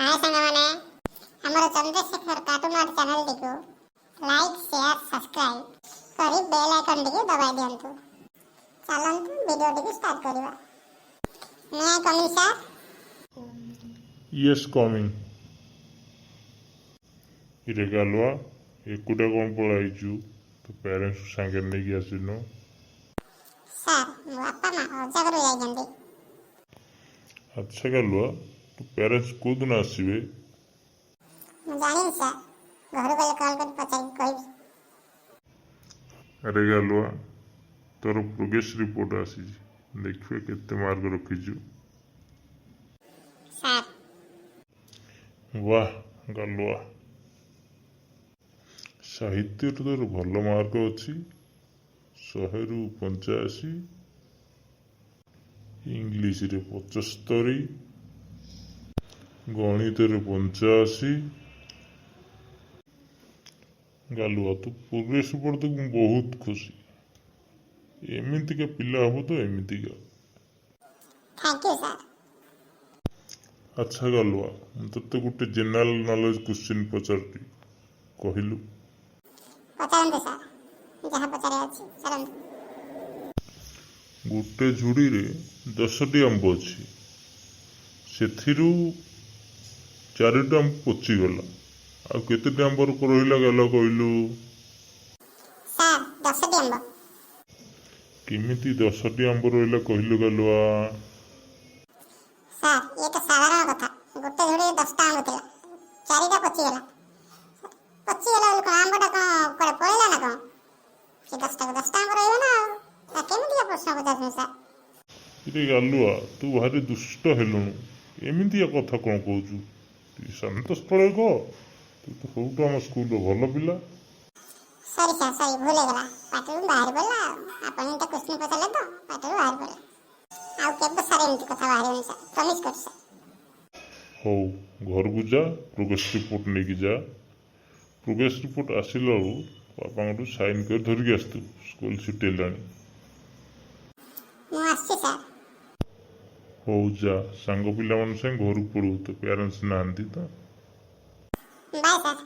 हाय सांगमाने हमर Chandrashekhar cartoon art channel टिको like share subscribe करी बेल आइकन टिके दबाई दियंतु। चलंतु वीडियो टिके स्टार्ट करबा। मैं कमिंग सर। Yes, coming. इरे गालुआ एकुटा कौन पढ़ाईचु तो पेरेंट्स सांगे नहीं गया सिनो। सर बापा मां अजा करू जाइजंती। अच्छा गालुआ तो पेरेंट्स को दिन आसीबे? मैं जानिन सर घर गले कॉल कर पचाई कहबी। अरे गालुआ तोर प्रोग्रेस रिपोर्ट आसी देखिए केते मार्क रखिजु। सर वाह गालुआ साहित्य तोर भल मार्क अच्छी 100 रु 85, इंग्लिश रे 75, गणित रे 85। गालुआ तू प्रोग्रेस रिपोर्ट तो मैं बहुत खुशी। एमती का पिला हम तो एमती का। Thank you sir. अच्छा गालुआ ते गोटे जनरल नॉलेज क्वेश्चन पचारती कहलु। पचारंतु सर जहां पचारे अछि चलंतु। गोटे झुड़ी रे 10टी आंब अच्छी सेथिरु 4टा आंब पचिगला आ केतेटी आंब रहिला गला कहलु। सर 10टी आंब। केमिति 10टी आंब रहिला कहलु गालुआ। सर ये तो साधारण कथा गोटे झुड़ी 10टा आंब थिला 4टा पचिगला बोले कोन आंबटा कोन कोड़े पळेला ना कोन से 10टा को 10टा आंब रहइबो ना आ केमिति का प्रश्न पचारछन सर। इरे गालुआ तू भारी दुष्ट हेलुनु एमितिया कथा कौन कहूचु शांत स्थल कह। तू तो सबुठ आम स्कूल भल पिला। सॉरी सर सॉरी भूल गला पाटरू बाहर बोला आपण तो क्वेश्चन पचारले तो पाटरू बाहर बोला आउ केबे सर एमिति कथा बाहर सर प्रॉमिस कर सर। हौ घर को जा प्रोग्रेस रिपोर्ट लेके जा। प्रोग्रेस रिपोर्ट आसिला बापा साइन कर धरिक आसतु स्कूल छुट्टी हेलानी। मु आसी सर। हौ जा सांग पिला मन संग घर पड़ू तो पेरेंट्स नांती तो। Bye sir.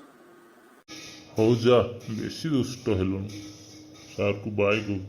हौ जा बेसी दुष्ट हेलुनु सार को बाय कहूँ।